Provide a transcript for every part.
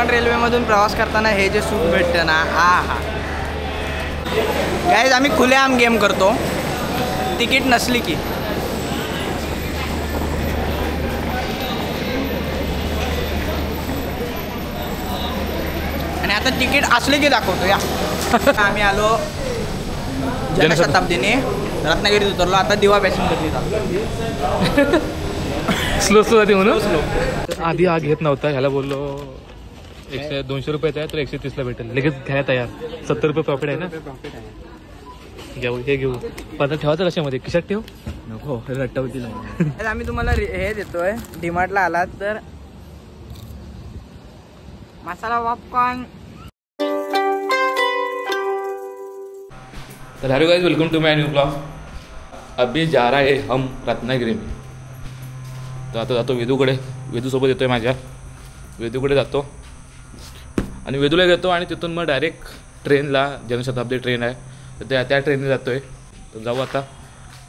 कोकण रेल्वेमधून प्रवास करताना हे जे सुख भेटतं ना, हा गाईज आम्ही खुलेआम गेम करतो तिकीट नसली की. आणि आता तिकीट असले की दाखवतो या. आम्ही आलो जनशताब्दीने रत्नागिरीत उतरलो. आता दिवा पॅसेंजरनी चालतो. स्लो जाते म्हणून आधी हा घेत नव्हता. ह्याला बोललो 200 रुपयाचा आहे तर 130ला भेटेल. लगेच घ्यायला तयार. 70 रुपये प्रॉफिट आहे ना. घेऊ हे घेऊ. पदार्थ ठेवायचं कशामध्ये? खिशात ठेव. नको रट्टावतील. आम्ही तुम्हाला हे देतोय. डीमार्टला आलात तर मसाला पॉपकॉर्न. तर hello guys, welcome to my new blog. अभी जा रहा है हम रत्नागिरी में. तर आता जातो वेदूकडे. वेदूसोबत येतो आहे माझ्या. वेदूकडे जातो आणि वेदूला घेतो आणि तिथून मग डायरेक्ट ट्रेनला, जनशताब्दी ट्रेन आहे तर त्या ट्रेनने जातो आहे. तर जाऊ आता.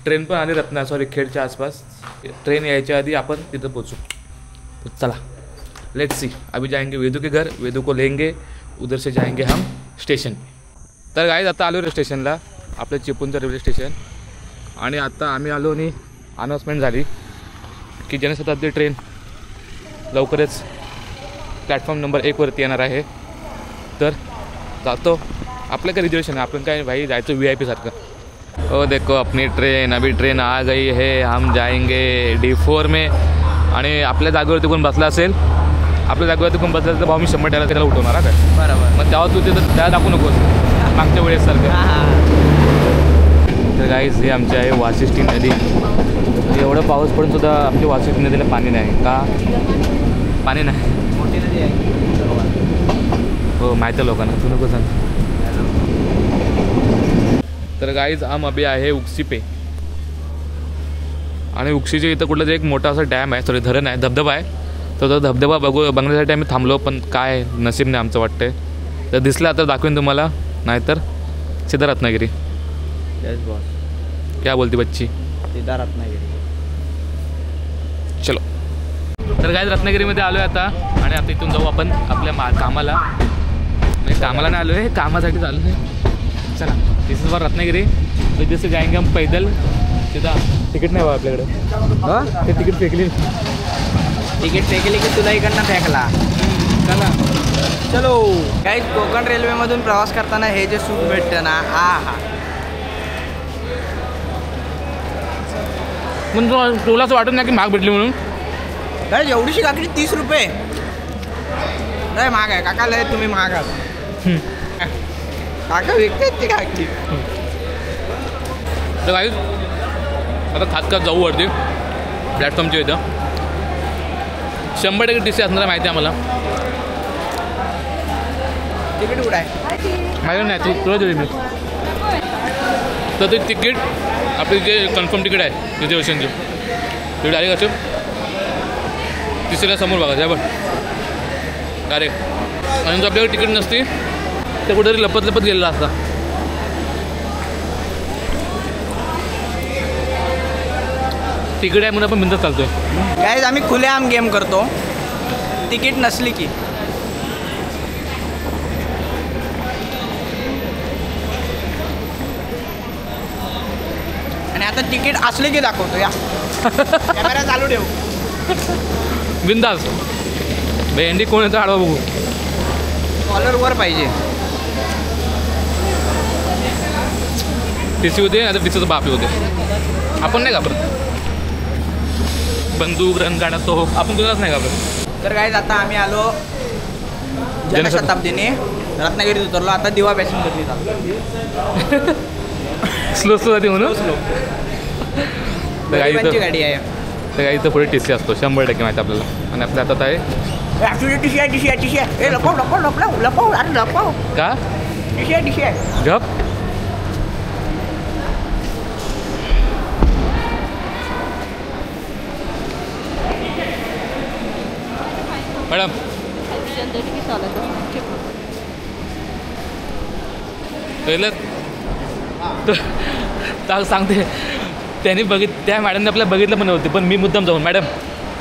ट्रेन पण आली सॉरी खेडच्या आसपास. ट्रेन यायच्या आधी आपण तिथं पोचू. तो चला लेट्स सी. अभी जाएंगे वेदू के घर. वेदू को लेंगे. उधर से जाएंगे हम स्टेशन. तर गाईज आता आलो रे स्टेशनला. आपलं चिपळूणचं रेल्वे स्टेशन. आणि आता आम्ही आलो आणि अनाऊन्समेंट झाली की जनशताब्दी ट्रेन लवकरच प्लॅटफॉर्म नंबर 1 वरती येणार आहे. तर जातो. आपलं काय रिजर्वेशन आहे. आपण काय भाई जायचं VIP सारखं. ओ देखो अपनी ट्रेन. अभी ट्रेन आ गई है. हम जाएंगे D4 में. आणि आपल्या जागेवरती कोण बसला असेल, आपल्या जागेवरती कोण बसला असेल तर भाऊ मी 100 त्याला उठवणार काय. बरोबर. मग तेव्हा तू तिथं त्याला दाखवू नकोस मागच्या वेळेस सारखं. तर गाईज हे आमचे आहे वाशिष्ठी नदी. एवढं पाऊस पडून सुद्धा आमच्या वाशिष्ठी नदीला पाणी नाही. का पाणी नाही? मोठी नदी आहे. हो माहिती आहे लोकांना. तू नको सांग. तर गाईज हम अभी आहे उक्सी पे. आणि उक्सीच्या इथं कुठलं एक मोठा असा डॅम आहे, सॉरी धरण आहे, धबधबा आहे. तर तो धबधबा बघण्यासाठी आम्ही थांबलो. पण काय नसीब नाही आमचं वाटतंय. तर दिसला तर दाखवेन तुम्हाला, नाहीतर सीधा रत्नागिरी. Yes boss. क्या बोलती बच्ची? सीधा रत्नागिरी. चलो. तर गाईज रत्नागिरीमध्ये आलो आहे आता. आणि आता इथून जाऊ आपण आपल्या कामाला. नाही कामाला नाही आलो आहे, कामासाठी चालू आहे. चला दिस इज फॉर रत्नागिरी. तर जसं जाएंगे हम पैदल. सीधा तिकीट नाही बा आपल्याकडे. हां ते तिकीट फेकली. तिकीट फेकली की तुला इकडनं फेकला. चला चलो गाईज. कोकण रेल्वेमधून प्रवास करताना हे जे सुख भेटतं ना, हा पण तुला असं वाटत नाही की महाग भेटली म्हणून? गाईज एवढीशी काकडी 30 रुपये. नाही महाग आहे काका, लय तुम्ही महाग आहात. काका विकतात ती काकडी. तर गाईज आता खात जाऊ वरती प्लॅटफॉर्मच्या इथं. 100% TC असणार माहिती आहे आम्हाला. तिकीट कुठं आहे? माहिती नाही तुला दिली मी. तर ते तिकीट आपली जे कन्फर्म तिकीट आहे रिझर्वेशनचे ते डायरेक्ट असं तिसऱ्या समोर बघायचं आहे बघ डायरेक्ट. आणि जर आपल्याकडे तिकीट नसती तर कुठेतरी लपत गेलेला असता. तिकीट आहे म्हणून आपण बिंदास चालतोय. गाईज आम्ही खुलेआम गेम करतो तिकीट नसली की. आणि आता तिकीट असले की दाखवतो या. कॅमेरा चालू ठेव. बिंदास. भेंडी कोण येतं आडवा बघू. कॉलर वर पाहिजे. TC होते नाही तर TCचं बापी होते. आपण नाही घाबरत. बंदूक रणगाडा तो आपण तुलाच नाही घाबरत. तर गाईज आता आम्ही आलो जनशताब्दीने रत्नागिरीत उतरलो. आता दिवा पॅसेंजरनी चालतो. स्लो जाते म्हणून. गरिबांची गाडी आहे. तर गाईचं पुढे TC असतो 100% माहिती आपल्याला. आणि आपल्या हातात आहे ॲक्च्युली TC आहे. लपव का TC आहे. गप. मॅडम सांगते त्यांनी त्या मॅडमने आपल्याला बघितलं पण नव्हते. पण मी मुद्दाम जाऊन मॅडम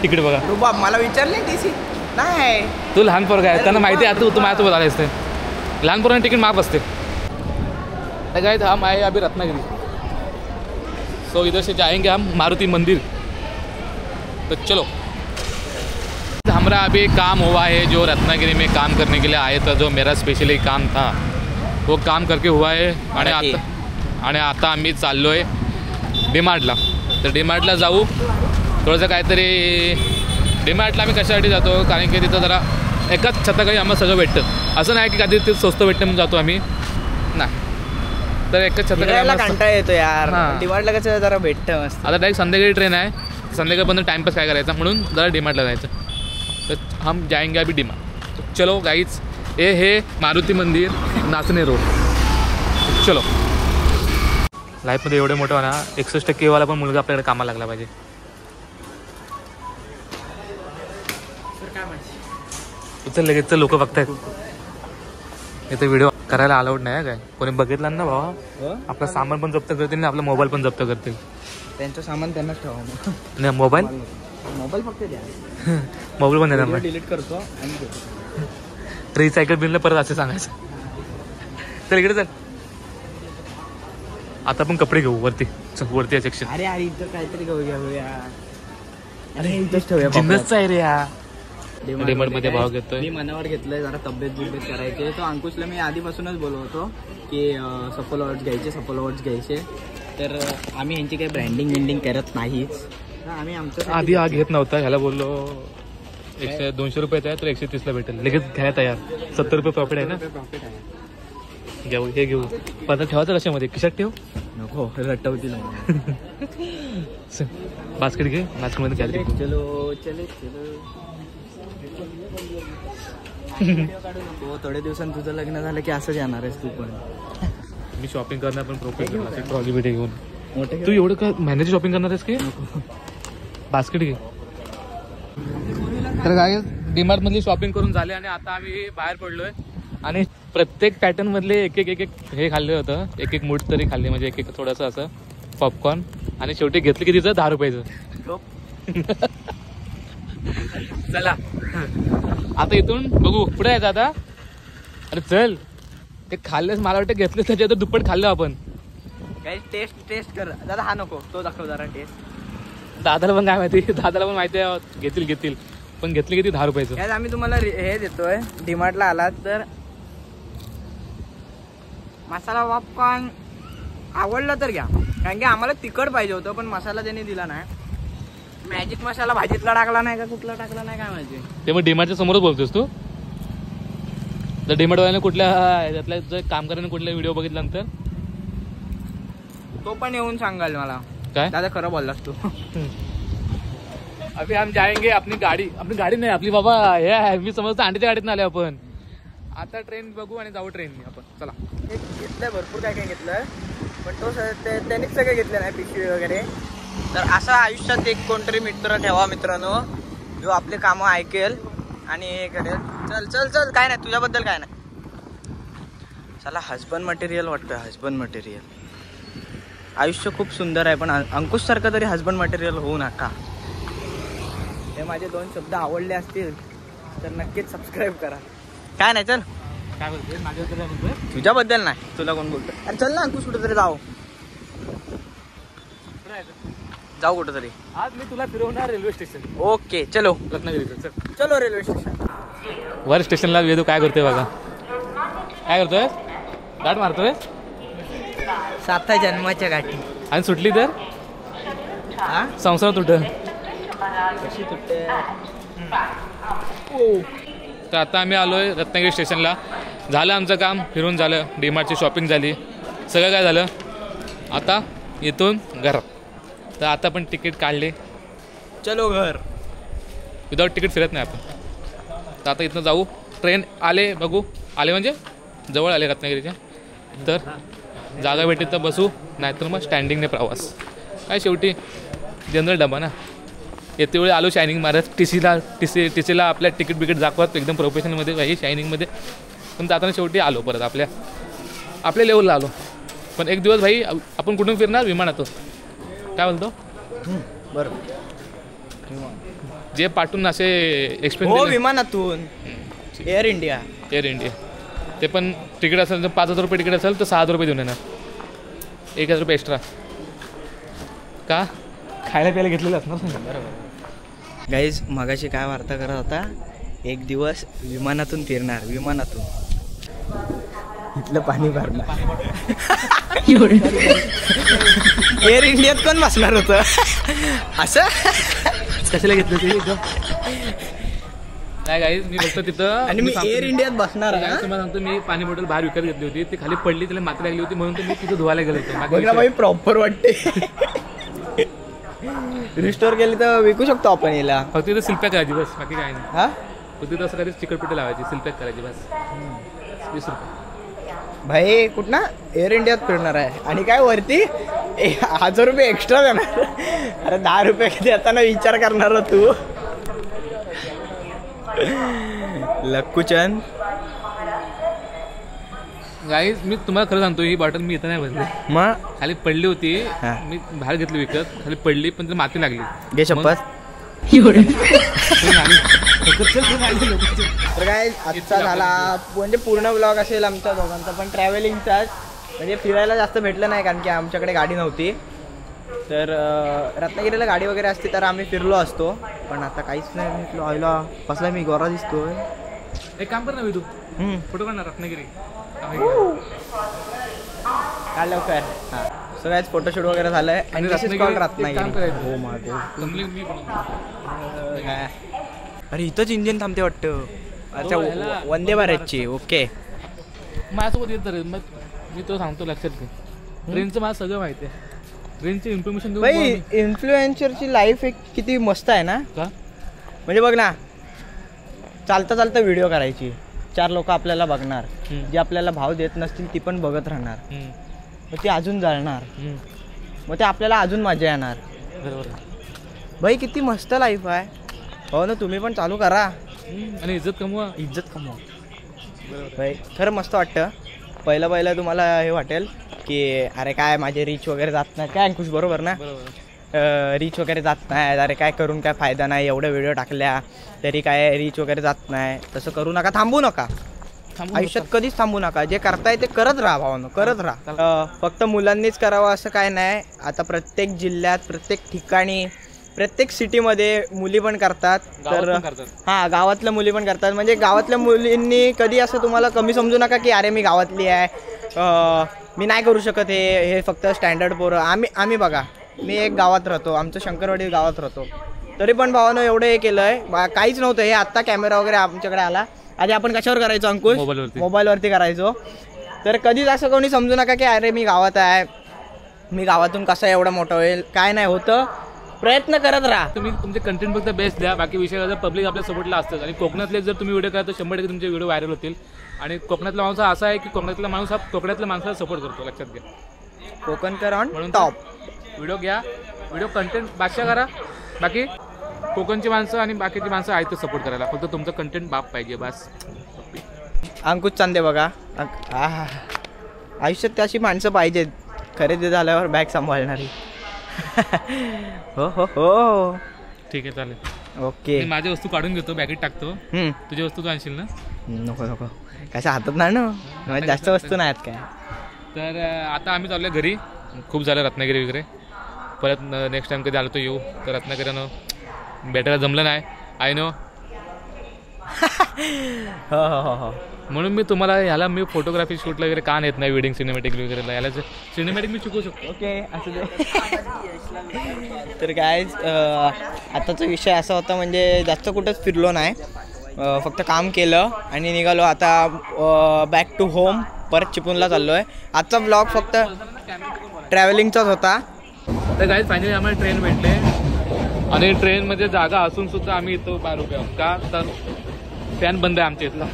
तिकीट बघा. रुबाब मला विचारले TC. नाही तू लहान पोरगा आहे, त्यांना माहिती आहे तू माझ्यासोबत आले असते. लहान पोरांना तिकीट माफ असते. गाइस हम आए अभी रत्नागिरी, सो इधर से जाएंगे हम मारुति मंदिर. तो चलो. हमारा अभी काम हुआ है, जो रत्नागिरी में काम करने के लिए आए था, जो मेरा स्पेशली काम था वो काम करके हुआ आहे. आणि आता आम्ही चाललो आहे डीमार्टला. तर डीमार्टला जाऊ. थोडंसं काहीतरी डीमार्टला आम्ही कशासाठी जातो, कारण की तिथं जरा एकाच छताखाली आम्हाला सगळं भेटतं. असं नाही की कधी ते स्वस्त भेटतं म्हणून जातो आम्ही, नाही. तर एकाच छताखाली कंटाळा येतो यार. डीमार्टला कसं जरा भेटतं मस्त. आता डायरेक्ट संध्याकाळी ट्रेन आहे, संध्याकाळपर्यंत टाइमपास काय करायचा म्हणून जरा डीमार्टला जायचं. तर हम जाएंगे अभी डीमार्ट. चलो गाईज, हे मारुती मंदिर, नाचणे रोड. चलो. लाईफमध्ये एवढे मोठं ना 61% वाला पण मुलगा आपल्याकडे कामाला लागला पाहिजे. उचल लगेच चल, लोक बघतायत. इथे व्हिडिओ करायला अलाउड नाही काय. कोणी बघितलं ना भावा, आपलं सामान पण जप्त करतील आणि आपला मोबाईल पण जप्त करतील. त्यांचं सामान त्यांनाच ठेवा. नाही मोबाईल फक्त द्या. मोबाईल पण देणार नाही. डिलीट करतो आणि रिसायकल बिनला परत असं सांगायचं. चल इकडे चल. आता पण कपडे घेऊ वरती. वरती सेक्शन. अरे अरे इथं काहीतरी घेऊया. अरे इथंच ठेवूया. जिन्नसचा आहे रे हा. डीमार्ट मध्ये भाव घेतोय. मी मनावर घेतलंय जरा तब्येत करायचे. तो अंकुशला मी आधीपासूनच बोलवतो की सफल अवॉर्ड्स घ्यायचे. तर आम्ही यांची काही ब्रँडिंग करत नाहीच. आम्ही आमचं आधी घेत नव्हता. ह्याला बोललो 200 रुपयाचा आहे तर 130ला भेटेल. लगेच घ्यायला तयार. 70 रुपये प्रॉफिट आहे ना. प्रॉफिट आहे. घेऊ हे घेऊ. पदार्थ ठेवायचं कशामध्ये, खिशात ठेव. नको रटवतील. बास्केट घे. बास्केटमध्ये कॅलरी. चलो थोड्या दिवसांनी तुझं लग्न झालं की असंच येणार आहेस तू पण. मी शॉपिंग करणार पण प्रोफेशनल ट्रॉली बिटे घेऊन. तू एवढं का मॅनेज शॉपिंग करणार आहेस की. बास्केट घे. तर काय डीमार्ट मधली शॉपिंग करून झाले आणि आता आम्ही बाहेर पडलोय. आणि प्रत्येक पॅटर्न मधले एक हे खाल्लं होतं. एक मूठ तरी खाल्ले, म्हणजे एक थोडंसं असं पॉपकॉर्न. आणि शेवटी घेतलं की तिचं 10 रुपयाचं. चला आता इथून बघू पुढे यायचं आता. अरे चल, ते खाल्लेस मला वाटतं घेतले त्याच्या तर दुप्पट खाल्लं आपण. काही टेस्ट कर दादा. हा नको, तो दाखव जरा टेस्ट. दादाला पण काय माहिती, दादाला पण माहिती आहे घेतील पण घेतली किती 10 रुपयाचं. आम्ही तुम्हाला हे देतोय. डीमार्टला आलात तर मसाला पॉपकॉर्न आवडला तर घ्या, कारण की आम्हाला तिखट पाहिजे होतं पण मसाला त्यांनी दिला नाही. मॅजिक मसाला भाजीतला टाकला नाही का कुठला टाकला नाही काय माहिती. ते मग डीमार्टच्या समोरच बोलतोस तू. तर डीमार्टवाल्याने कुठल्या त्यातल्या जर कामगाराने कुठला व्हिडिओ बघितल्यानंतर तो पण येऊन सांगाल मला. काय दादा खरं बोललास तू. अभी हम जाएंगे अपनी गाडी नाही आपली बाबा. हे मी समजतो अंड्याच्या गाडीत आले आपण. आता ट्रेन बघू आणि जाऊ ट्रेनने आपण. चला. घेतलंय भरपूर काय घेतलंय पण तो त्यांनीच सगळं घेतलं नाही पिशवी वगैरे. तर असं आयुष्यात एक कोणतरी मित्र ठेवा मित्रांनो, जो आपले कामं ऐकेल आणि हे करेल. चल काय नाही तुझ्याबद्दल काय नाही. चला हजबंड मटेरियल वाटतोय. Husband material. आयुष्य खूप सुंदर आहे पण अंकुश सारखं तरी हजबंड मटेरियल होऊ नका. हे माझे 2 शब्द आवडले असतील तर नक्कीच सबस्क्राईब करा. काय नाही चल. काय बोलतोय माझ्याबद्दल काय बोलतोय. तुझ्याबद्दल नाही, तुला कोण बोलतोय. अरे चल ना अंकुश कुठेतरी जाऊ कुठेतरी. आज मी तुला फिरवणार रेल्वे स्टेशन. ओके चलो रत्नागिरीचं. चलो रेल्वे स्टेशन. वर स्टेशनला वेदू काय करतोय बघा. काय करतोय. गाठ मारतोय. 7 जन्माच्या गाठी. आणि सुटली तर संसार तुट. कशी तुटते. तर आता आम्ही आलोय रत्नागिरी स्टेशनला. झालं आमचं काम फिरून झालं. डीमार्टची शॉपिंग झाली. सगळं काय झालं. आता इथून घरात. तर आता पण तिकीट काढले. चलो घर. विदाऊट तिकीट फिरत नाही आपण. तर आता इथनं जाऊ. ट्रेन आले बघू. आले म्हणजे जवळ आले रत्नागिरीच्या. तर जागा भेटेल तर बसू, नाहीतर मग स्टँडिंगने प्रवास. काय शेवटी जनरल डबा ना. येते वेळी आलो शायनिंग मारत. टीसीला आपल्या तिकीट बिकीट दाखवत एकदम प्रोफेशनलमध्ये काही शायनिंगमध्ये. पण जाताना शेवटी आलो परत आपल्या लेवलला आलो. पण एक दिवस भाई आपण कुठून फिरणार. विमानातून. काय बोलतो बरं. जे पाठवून असे एक्सपेन्स हो विमानातून एअर इंडिया ते पण तिकीट असेल तर 5,000 रुपये तिकीट असेल तर 6,000 रुपये देऊन येणार 1,000 रुपये एक्स्ट्रा का खायला प्यायला घेतलेलं असणार. बरोबर गाईज मगाशी काय वार्ता करत होता एक दिवस विमानातून फिरणार विमानातून इथलं पाणी भरणार एअर इंडियात पण बसणार होतं असं कशाला घेतलं ते नाही गाईज मी फक्त तिथं आणि मी एअर इंडियात बसणार आहे. तुम्हाला सांगतो मी पाणी बॉटल बाहेर विकत घेतली होती ती खाली पडली त्याला माती लागली होती म्हणून मी तिथं धुवायला गेलो होतो. बाई प्रॉपर वाटते रिस्टोर केली तर विकू शकतो आपण याला. फक्त तिथं सिल्पॅक करायची बस बाकी काय नाही. हा फक्त तिथं असं काही चिकटपट्टी लावायची सिल्पॅक करायची बस 20 रुपये. भाई कुठं एअर इंडियात फिरणार आहे आणि काय वरती 1,000 रुपये एक्स्ट्रा देणार. अरे 10 रुपये देताना विचार करणार तू लक्कूचंद. गाईज मी तुम्हाला खरं सांगतो ही बॉटल मी इथं नाही बसली मग खाली पडली होती मी बाहेर घेतली विकत खाली पडली पण ती माती लागली घे शपथ. तर काय आजचा झाला म्हणजे पूर्ण ब्लॉग असेल आमच्या दोघांचा पण ट्रॅव्हलिंगचाच म्हणजे फिरायला जास्त भेटलं नाही कारण की आमच्याकडे गाडी नव्हती. तर रत्नागिरीला गाडी वगैरे असती तर आम्ही फिरलो असतो पण आता काहीच नाही भेटलो. आईला कसला मी गोरा दिसतोय. एक काम कर ना तू फोटो काढणार रत्नागिरी काय लवकर. हां सगळ्याच फोटोशूट वगैरे झालंय आणि रत्नागिरी. हो माझं अरे इथंच इंजिन थांबते वाटतं. अच्छा वंदे भारतची. ओके माझ्यासोबत येत तर मग मी तो सांगतो लक्षात घे ट्रेनचं मला सगळं माहिती आहे. ट्रेनची इन्फॉर्मेशन देऊ. भाई इन्फ्लुएन्सरची लाईफ एक किती मस्त आहे ना. का म्हणजे बघ ना चालता चालता व्हिडिओ करायची 4 लोक आपल्याला बघणार जे आपल्याला भाव देत नसतील ती पण बघत राहणार मग ती अजून जळणार मग ते आपल्याला अजून मजा येणार. बरोबर भाई किती मस्त लाईफ आहे. हो ना तुम्ही पण चालू करा आणि इज्जत कमवा. भाई खरं मस्त वाटतं. पहिलं तुम्हाला हे वाटेल की अरे काय माझे रीच वगैरे जात नाही काय अंकुश बरोबर ना. रीच वगैरे जात नाही अरे काय करून काय फायदा नाही एवढे व्हिडिओ टाकल्या तरी काय रीच वगैरे जात नाही. तसं करू नका थांबू नका आयुष्यात कधीच थांबू नका. जे करताय ते करत राहा भावानं करत राहा. फक्त मुलांनीच करावं असं काय नाही. आता प्रत्येक जिल्ह्यात प्रत्येक ठिकाणी प्रत्येक सिटीमध्ये मुली पण करतात. तर हां गावातल्या मुली पण करतात. म्हणजे गावातल्या मुलींनी कधी असं तुम्हाला कमी समजू नका की अरे मी गावातली आहे मी नाही करू शकत हे फक्त स्टँडर्ड पोरं. आम्ही बघा मी एक गावात राहतो आमचं शंकरवाडी गावात राहतो तरी पण भावानं एवढं हे केलं आहे काहीच नव्हतं. हे आत्ता कॅमेरा वगैरे आमच्याकडे आला. आधी आपण कशावर करायचो अंकुश मोबाईलवरती करायचो. तर कधीच असं कोणी समजू नका की अरे मी गावात आहे मी गावातून कसं एवढं मोठं होईल. काय नाही होतं प्रयत्न करत राहा. तुम्ही तुमचे कंटेंट फक्त बेस्ट द्या बाकी विषय जर पब्लिक आपल्या सपोर्टला असतं. आणि कोकणातले जर तुम्ही व्हिडिओ करा तर 100% तुमचे व्हिडिओ व्हायरल होतील. आणि कोकणातला माणूस असा आहे की कोकणातला माणूस हा कोकणातल्या माणसाला सपोर्ट करतो लक्षात घ्या. कोकणकर ऑन म्हणून टॉप. व्हिडिओ घ्या व्हिडिओ कंटेंट बादशाह करा. बाकी कोकणची माणसं आणि बाकीची माणसं आहेत सपोर्ट करायला फक्त तुमचं कंटेंट बाप पाहिजे बस. अंकुश चांदे बघा आयुष्यात त्याची माणसं पाहिजेत खरेदी झाल्यावर बॅग सांभाळणारी. हो हो हो ठीक आहे चालेल. ओके माझी वस्तू काढून घेतो बॅगेत टाकतो. तुझी वस्तू तू आणशील ना. नको कशा हातात नाही ना जास्त वस्तू नाहीत काय. तर आता आम्ही चाललो घरी. खूप झालं रत्नागिरी वगैरे परत नेक्स्ट टाइम कधी आलो तो येऊ. तर रत्नागिरीनं भेटायला जमलं नाही आय नो. हो म्हणून मी तुम्हाला ह्याला मी फोटोग्राफी शूटला वगैरे का नेत नाही वेडिंग सिनेमॅटिक वगैरे याला सिनेमॅटिक मी शिकवू शकतो. ओके असं दे. तर काय आताचा विषय असा होता म्हणजे जास्त कुठंच फिरलो नाही फक्त काम केलं आणि निघालो आता बॅक टू होम. परत चिपळूणला चाललो आहे. आजचा ब्लॉग फक्त ट्रॅव्हलिंगचाच होता. तर काय फायनली आम्हाला ट्रेन भेटले आणि ट्रेनमध्ये जागा असून सुद्धा आम्ही इथं 12 रुपये आहोत. का तर फॅन बंद आहे आमच्या इथला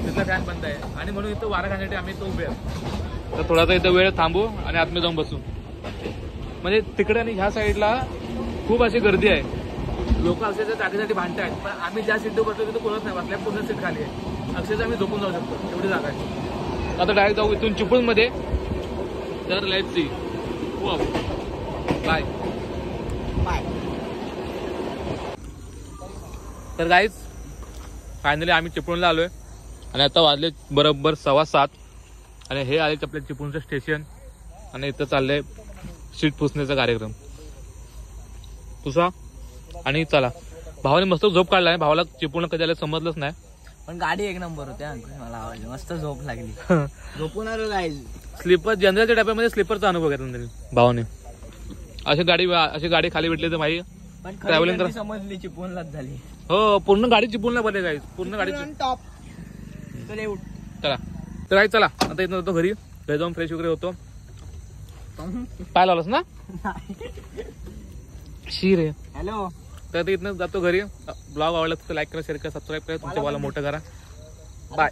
तिथला फॅन बंद आहे आणि म्हणून इथं वारा खाण्यासाठी आम्ही इथं उभे आहोत. तर थोडासा इथं वेळ थांबू आणि आतमध्ये जाऊन बसू. म्हणजे तिकडे आणि ह्या साईडला खूप अशी गर्दी आहे. लोक अक्षरशः जागेसाठी भांडत आहेत पण आम्ही ज्या सीटवर बसलो तिथं कोणच नाही बसल्या पूर्ण सीट खाली आहे. अक्षरशः आम्ही झोपून जाऊ शकतो एवढी जागा आहे. आता डायरेक्ट जाऊ इथून चिपळूणमध्ये. तर लेट्स सी बाय. तर गाईज फायनली आम्ही चिपळूणला आलोय आणि आता वाजले बरोबर 7:15 आणि हे आले आपल्या चिपळूणचं स्टेशन आणि इथं चाललंय सीट पुसण्याचा कार्यक्रम पुसा आणि चला. भावाने मस्त झोप काढला आहे. भावाला चिपळूण कधी आलं समजलंच नाही. पण गाडी एक नंबर होते मला आवडली. मस्त झोप लागली. झोपून आलो गाईज. स्लीपर जनरलच्या डब्यामध्ये स्लीपरचा अनुभव घेतला त्यांनी भावाने. अशी गाडी खाली भेटली तर माहिती ट्रॅव्हलिंग कर समजली चिपळूणलाच झाली. हो पूर्ण गाडी चिपळूणला पडले गाईज. पूर्ण गाडी टॉप. चला तर गाईज चला आता इथं होतो घरी जाऊन फ्रेश वगैरे होतो. पाय लावलास ना शीर आहे. हॅलो तर इथनं जातो घरी. ब्लॉग आवडला तर लाईक करा शेअर करा सबस्क्राईब करा तुमच्या भावाला मोठं करा. बाय.